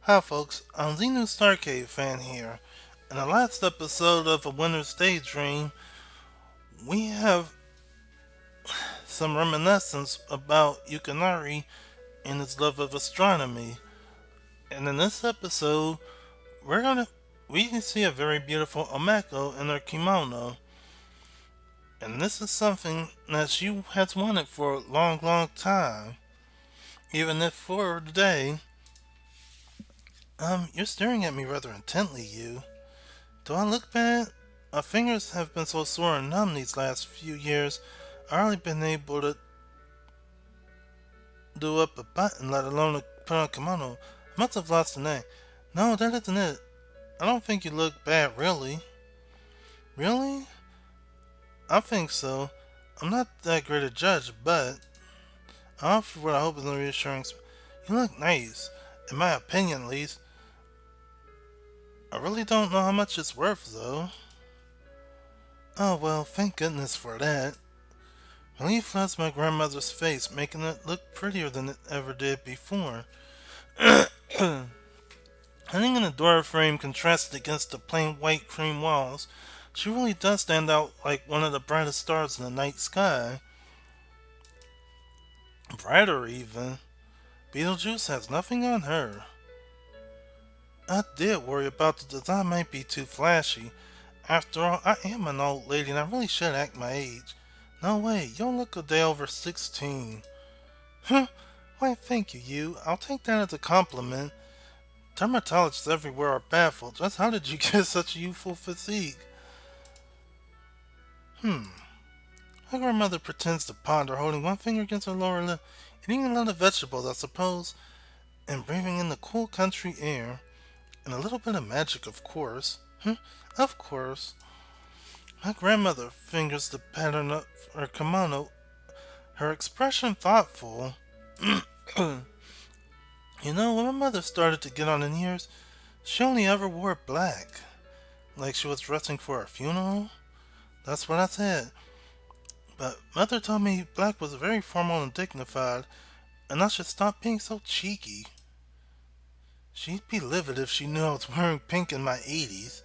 Hi folks, I'm the newstarcadefan here. In the last episode of A Winter's Daydream, we have some reminiscence about Yukinari and his love of astronomy. And in this episode, we're gonna we can see a very beautiful Umeko in her kimono. And this is something that she has wanted for a long, long time. Even if for today, you're staring at me rather intently, you. Do I look bad? My fingers have been so sore and numb these last few years, I've hardly been able to do up a button, let alone to put on a kimono. I must have lost an egg. No, that isn't it. I don't think you look bad, really. Really? I think so. I'm not that great a judge, but I offer what I hope is a reassuring. You look nice, in my opinion, at least. I really don't know how much it's worth, though. Oh well, thank goodness for that. Relief floods my grandmother's face, making it look prettier than it ever did before. Hanging in a door frame contrasted against the plain white cream walls, she really does stand out like one of the brightest stars in the night sky. Brighter, even. Beetlejuice has nothing on her. I did worry about the design might be too flashy. After all, I am an old lady and I really should act my age. No way, you don't look a day over 16. Huh? Why, thank you. I'll take that as a compliment. Dermatologists everywhere are baffled. Just how did you get such a youthful physique? Hmm. My grandmother pretends to ponder, holding one finger against her lower lip, eating a lot of vegetables, I suppose, and breathing in the cool country air, and a little bit of magic, of course. Of course. My grandmother fingers the pattern of her kimono, her expression thoughtful. You know, when my mother started to get on in years, she only ever wore black. Like she was dressing for a funeral? That's what I said. But mother told me black was very formal and dignified, and I should stop being so cheeky. She'd be livid if she knew I was wearing pink in my 80s.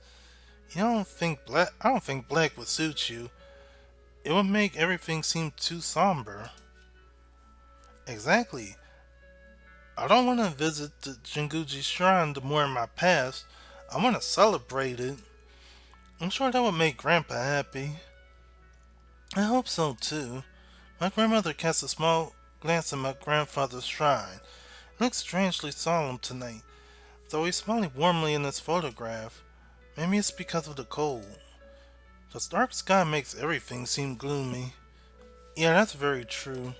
I don't think black would suit you. It would make everything seem too somber. Exactly. I don't want to visit the Jinguji shrine to mourn my past. I want to celebrate it. I'm sure that would make Grandpa happy. I hope so too. My grandmother cast a small glance at my grandfather's shrine. It looks strangely solemn tonight, though he's smiling warmly in this photograph. Maybe it's because of the cold. The dark sky makes everything seem gloomy. Yeah, that's very true.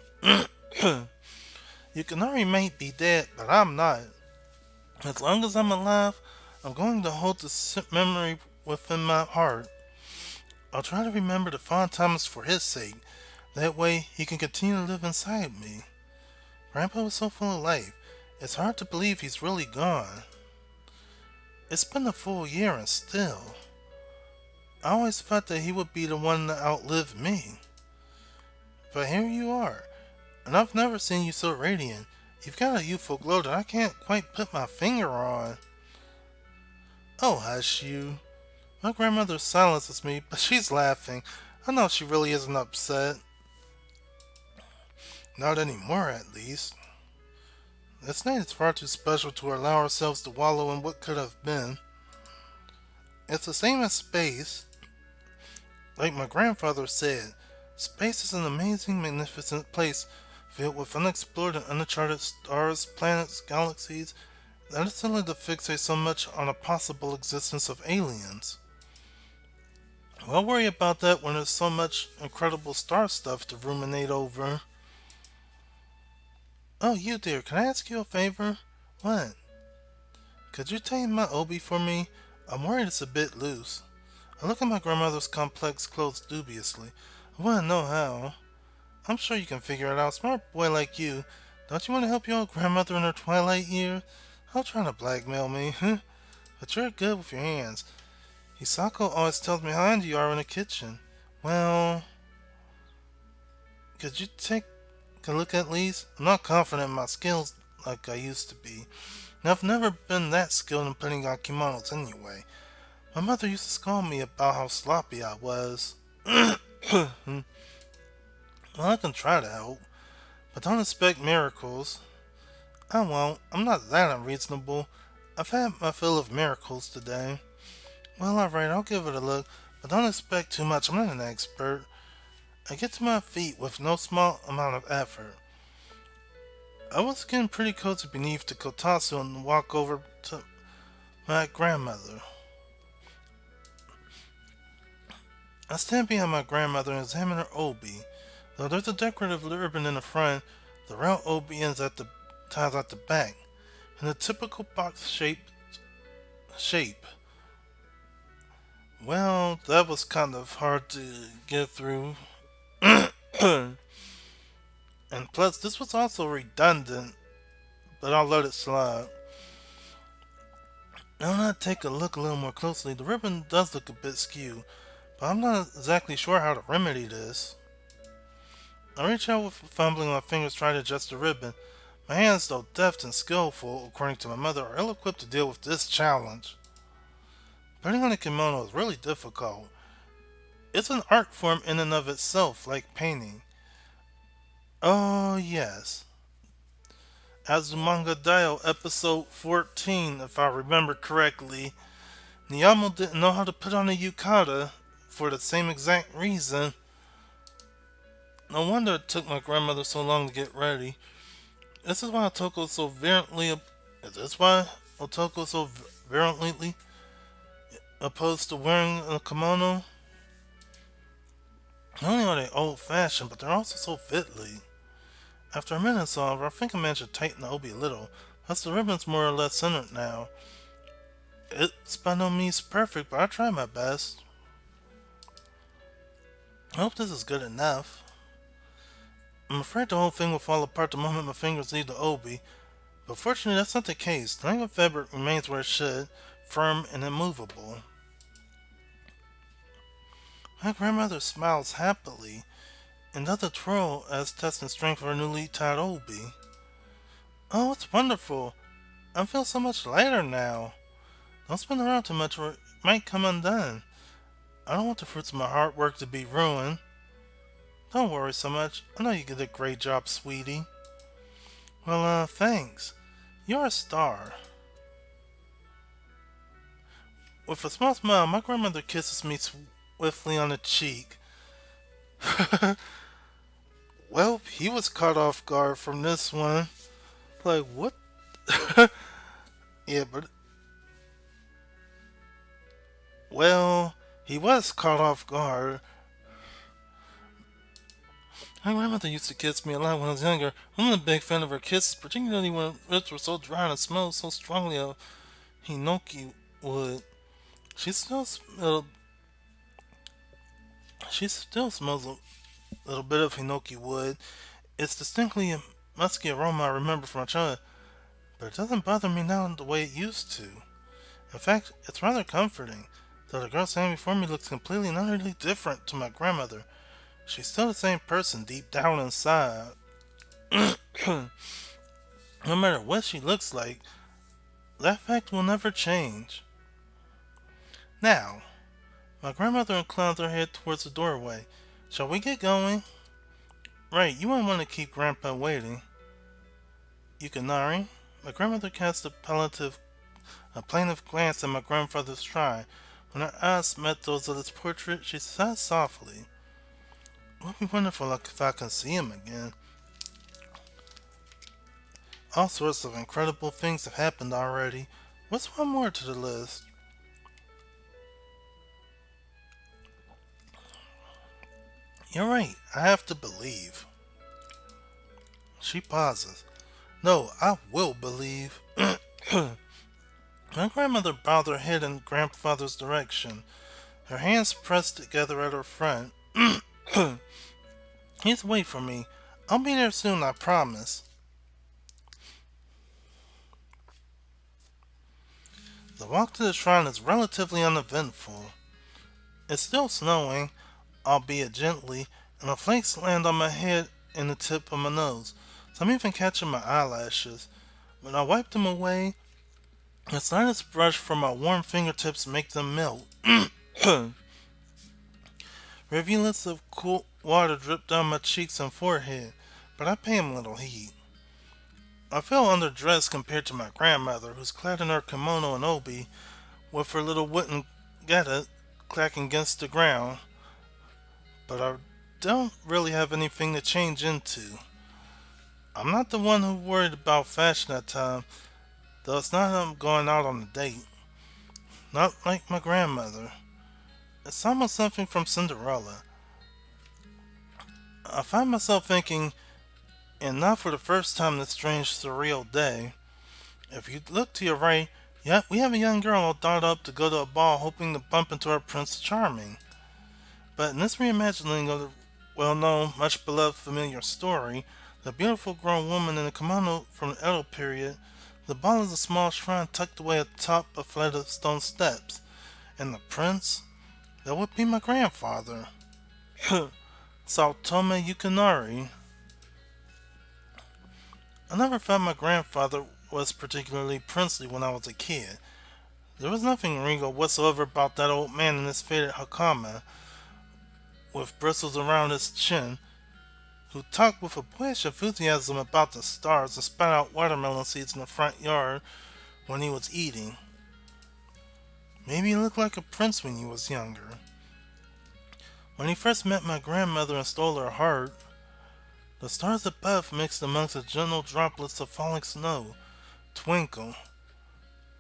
Yukinari might be dead, but I'm not. As long as I'm alive, I'm going to hold this memory within my heart. I'll try to remember the fond times for his sake. That way, he can continue to live inside me. Grandpa was so full of life. It's hard to believe he's really gone. It's been a full year and still. I always thought that he would be the one to outlive me. But here you are, and I've never seen you so radiant. You've got a youthful glow that I can't quite put my finger on. Oh, hush you. My grandmother silences me, but she's laughing. I know she really isn't upset. Not anymore, at least. This night is far too special to allow ourselves to wallow in what could have been. It's the same as space. Like my grandfather said, space is an amazing, magnificent place filled with unexplored and uncharted stars, planets, galaxies. That is silly to fixate so much on a possible existence of aliens. We'll worry about that when there's so much incredible star stuff to ruminate over. Oh, you dear, can I ask you a favor? What? Could you tighten my obi for me? I'm worried it's a bit loose. I look at my grandmother's complex clothes dubiously. I want to know how. I'm sure you can figure it out. Smart boy like you. Don't you want to help your old grandmother in her twilight years? How trying to blackmail me, huh? But you're good with your hands. Hisako always tells me how handy you are in the kitchen. Well, could you take a look at least? I'm not confident in my skills like I used to be. Now, I've never been that skilled in putting on kimonos anyway. My mother used to scold me about how sloppy I was. Well, I can try to help, but don't expect miracles. I won't. I'm not that unreasonable. I've had my fill of miracles today. Well, alright, I'll give it a look, but don't expect too much. I'm not an expert. I get to my feet with no small amount of effort. I was getting pretty cozy beneath the kotatsu and walk over to my grandmother. I stand behind my grandmother and examine her obi. Though there's a decorative ribbon in the front, the round obi ties at the back, in a typical box shape. Well, that was kind of hard to get through. And plus, this was also redundant, but I'll let it slide. Now that I take a look a little more closely, the ribbon does look a bit skewed, but I'm not exactly sure how to remedy this. I reach out with fumbling my fingers trying to adjust the ribbon. My hands, though deft and skillful, according to my mother, are ill-equipped to deal with this challenge. Putting on a kimono is really difficult. It's an art form in and of itself, like painting. Oh, yes. Azumanga Daioh episode 14, if I remember correctly. Niyamo didn't know how to put on a yukata for the same exact reason. No wonder it took my grandmother so long to get ready. This is why Otoko so virulently. Is this why Otoko so virulently opposed to wearing a kimono? Not only are they old-fashioned, but they're also so fitly. After a minute or so, however, I think I managed to tighten the obi a little. Plus, the ribbon's more or less centered now. It's by no means perfect, but I tried my best. I hope this is good enough. I'm afraid the whole thing will fall apart the moment my fingers leave the obi, but fortunately that's not the case. The length of fabric remains where it should, firm and immovable. My grandmother smiles happily, and does a twirl as testing strength of her newly tied obi. Oh, it's wonderful. I feel so much lighter now. Don't spin around too much or it might come undone. I don't want the fruits of my hard work to be ruined. Don't worry so much. I know you did a great job, sweetie. Well, thanks. You're a star. With a small smile, my grandmother kisses me swiftly on the cheek. Well, he was caught off guard from this one. Like, what? Yeah, but. Well, he was caught off guard. My grandmother used to kiss me a lot when I was younger. I'm a big fan of her kisses, particularly when her lips were so dry and smelled so strongly of hinoki wood. She still smelled. She still smells a little bit of hinoki wood. It's distinctly a musky aroma I remember from my childhood, but it doesn't bother me now the way it used to. In fact, it's rather comforting, though the girl standing before me looks completely and utterly different to my grandmother. She's still the same person deep down inside. No matter what she looks like, that fact will never change. Now, my grandmother inclines her head towards the doorway. Shall we get going? Right, you won't want to keep Grandpa waiting. Yukinari? My grandmother cast a plaintive glance at my grandfather's shrine. When her eyes met those of his portrait, she sighed softly. It would be wonderful if I could see him again. All sorts of incredible things have happened already. What's one more to the list? You're right, I have to believe. She pauses. No, I will believe. My grandmother bowed her head in grandfather's direction, her hands pressed together at her front. Please wait for me. I'll be there soon, I promise. The walk to the shrine is relatively uneventful. It's still snowing, albeit gently, and the flakes land on my head and the tip of my nose, so I'm even catching my eyelashes. When I wipe them away, The slightest brush from my warm fingertips make them melt. Rivulets of cool water drip down my cheeks and forehead, but I pay 'em little heed. I feel underdressed compared to my grandmother, who's clad in her kimono and obi, with her little wooden geta clacking against the ground, but I don't really have anything to change into. I'm not the one who worried about fashion at time, though it's not that I'm going out on a date. Not like my grandmother. It's almost something from Cinderella. I find myself thinking, and not for the first time this strange, surreal day, if you look to your right, yeah, we have a young girl all dolled up to go to a ball hoping to bump into our Prince Charming. But in this reimagining of the well-known, much beloved familiar story, the beautiful grown woman in the kimono from the Edo period, the ball is a small shrine tucked away atop a flight of stone steps, and the prince, that would be my grandfather, Saotome Yukinari. I never felt my grandfather was particularly princely when I was a kid. There was nothing regal whatsoever about that old man in his faded hakama, with bristles around his chin, who talked with a boyish enthusiasm about the stars and spat out watermelon seeds in the front yard when he was eating. Maybe he looked like a prince when he was younger. When he first met my grandmother and stole her heart, the stars above mixed amongst the gentle droplets of falling snow twinkle.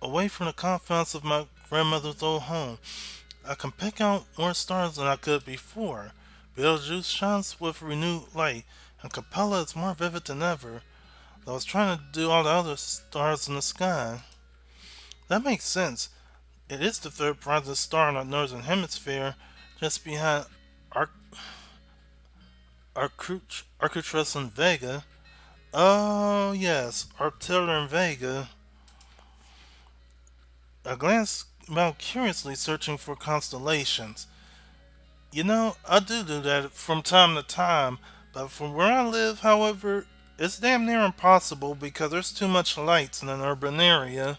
Away from the confines of my grandmother's old home, I can pick out more stars than I could before. Betelgeuse shines with renewed light, and Capella is more vivid than ever, though I was trying to do all the other stars in the sky. That makes sense. It is the third brightest star in the northern hemisphere, just behind Arcturus and Vega. Oh, yes, Arcturus and Vega. I glanced about curiously searching for constellations. You know, I do that from time to time, but from where I live, however, it's damn near impossible because there's too much lights in an urban area.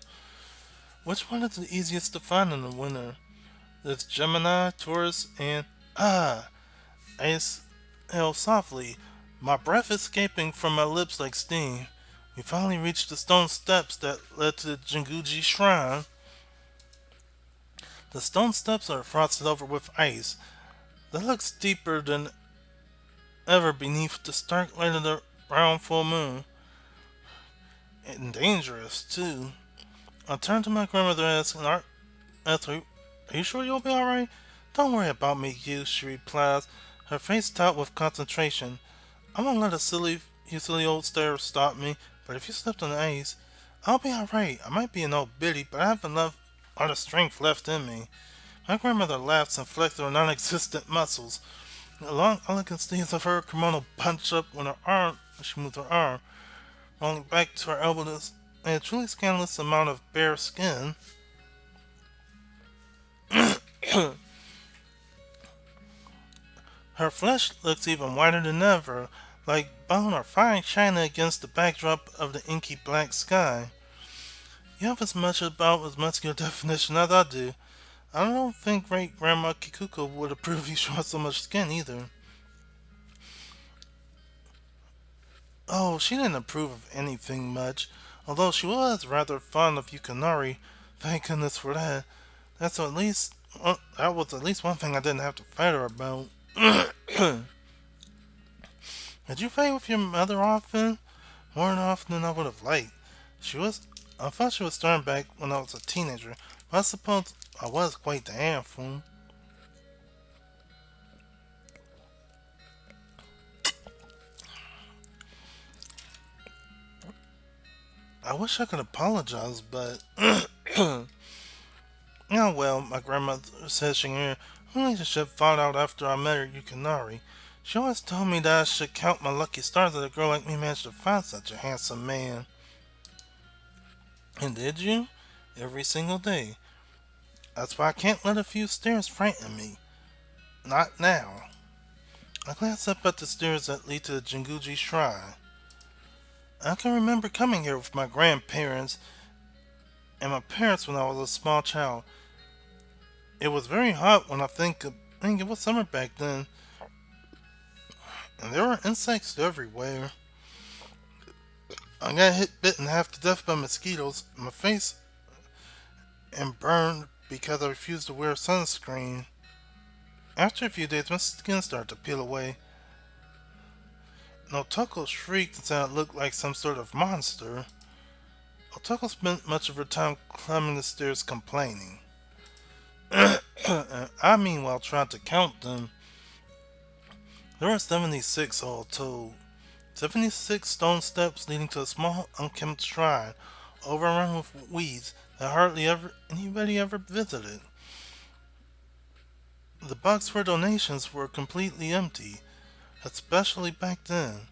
Which one is the easiest to find in the winter? There's Gemini, Taurus, and I exhale softly, my breath escaping from my lips like steam. We finally reached the stone steps that led to the Jinguji Shrine. The stone steps are frosted over with ice. They look steeper than ever beneath the stark light of the round full moon. And dangerous, too. I turned to my grandmother and asked her, are you sure you'll be alright? Don't worry about me, you, she replies, her face taut with concentration. I won't let you silly old stare stop me, but if you slipped on the ice, I'll be alright. I might be an old biddy, but I have enough all the strength left in me. My grandmother laughs and flexed her non-existent muscles. The long, elegant sleeves of her kimono punch up when she moved her arm, rolling back to her elbows, and a truly scandalous amount of bare skin. Her flesh looks even whiter than ever, like bone or fine china against the backdrop of the inky black sky. You have as much about as muscular definition as I do. I don't think great grandma Kikuko would approve you showing so much skin either. Oh, she didn't approve of anything much, although she was rather fond of Yukinari. Thank goodness for that. That was at least one thing I didn't have to fight her about. Did you fight with your mother often? More often than I would have liked. I thought she was stern back when I was a teenager, but I suppose I was quite the handful. I wish I could apologize, but yeah, well, my grandmother said her relationship found out after I married Yukinari. She always told me that I should count my lucky stars that a girl like me managed to find such a handsome man. And did you? Every single day. That's why I can't let a few stairs frighten me. Not now. I glance up at the stairs that lead to the Jinguji Shrine. I can remember coming here with my grandparents and my parents when I was a small child. It was very hot when I think it was summer back then, and there were insects everywhere. I got bitten half to death by mosquitoes in my face and burned because I refused to wear sunscreen. After a few days, my skin started to peel away. And Otoko shrieked and said I looked like some sort of monster. Otoko spent much of her time climbing the stairs complaining. I meanwhile tried to count them. There were 76 all told. 76 stone steps leading to a small unkempt shrine overrun with weeds that hardly anybody ever visited. The box for donations were completely empty, especially back then.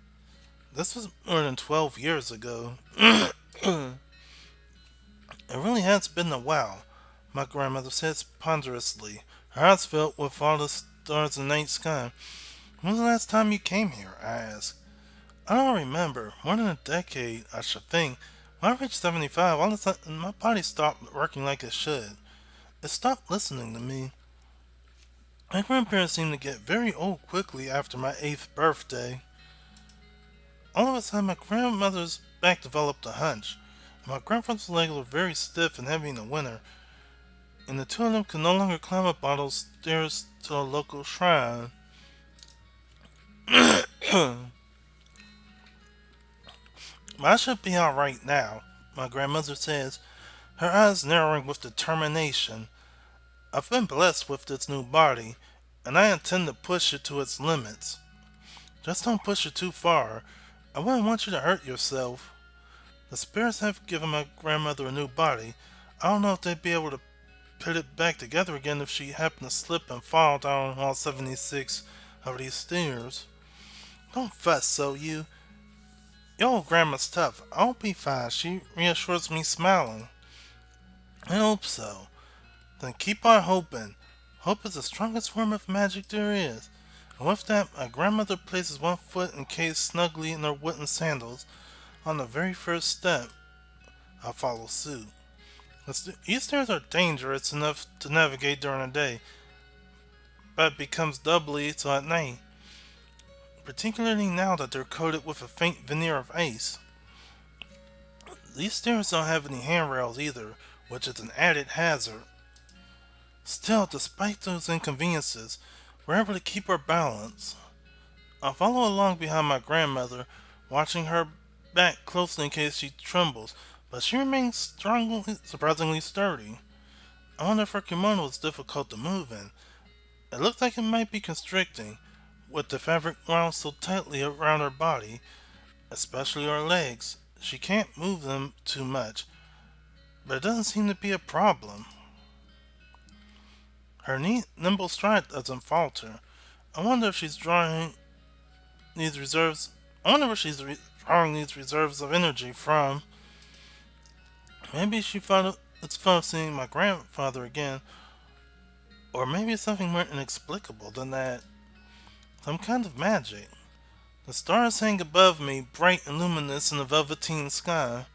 This was more than 12 years ago. It really has been a while, my grandmother said ponderously, her eyes filled with all the stars in the night sky. When was the last time you came here? I asked. I don't remember. More than a decade, I should think. When I reached 75, all of a sudden my body stopped working like it should. It stopped listening to me. My grandparents seemed to get very old quickly after my 8th birthday. All of a sudden, my grandmother's back developed a hunch, and my grandfather's legs were very stiff and heavy in the winter, and the two of them could no longer climb up all those stairs to a local shrine. But I should be alright now, my grandmother says, her eyes narrowing with determination. I've been blessed with this new body, and I intend to push it to its limits. Just don't push it too far. I wouldn't want you to hurt yourself. The spirits have given my grandmother a new body. I don't know if they'd be able to put it back together again if she happened to slip and fall down all 76 of these stairs. Don't fuss, so you. Your old grandma's tough. I'll be fine, she reassures me, smiling. I hope so. Then keep on hoping. Hope is the strongest form of magic there is. And with that, my grandmother places one foot encased snugly in her wooden sandals on the very first step. I follow suit. These stairs are dangerous enough to navigate during the day, but it becomes doubly so at night, particularly now that they're coated with a faint veneer of ice. These stairs don't have any handrails either, which is an added hazard. Still, despite those inconveniences, we're able to keep our balance. I follow along behind my grandmother, watching her back closely in case she trembles, but she remains surprisingly sturdy. I wonder if her kimono is difficult to move in. It looks like it might be constricting, with the fabric wound so tightly around her body, especially her legs. She can't move them too much, but it doesn't seem to be a problem. Her neat, nimble stride doesn't falter. I wonder if she's drawing these reserves. I wonder where she's drawing these reserves of energy from. Maybe she thought it's fun seeing my grandfather again, or maybe it's something more inexplicable than that. Some kind of magic. The stars hang above me, bright and luminous in the velveteen sky.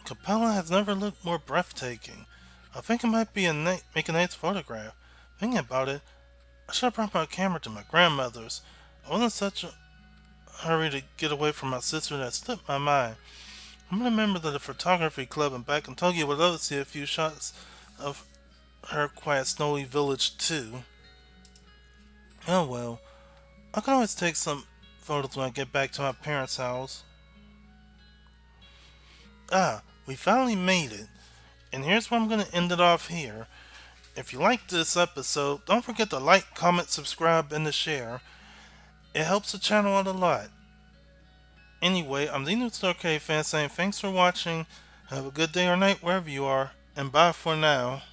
Capella has never looked more breathtaking. I think it might be make a nice photograph. Thinking about it, I should have brought my camera to my grandmother's. I was in such a hurry to get away from my sister that slipped my mind. I'm a member of the photography club in back in Tokyo would love to see a few shots of her quiet snowy village too. Oh well, I can always take some photos when I get back to my parents' house. We finally made it. And here's where I'm going to end it off here. If you liked this episode, don't forget to like, comment, subscribe, and to share. It helps the channel out a lot. Anyway, I'm the newstarcadefan saying thanks for watching. Have a good day or night wherever you are. And bye for now.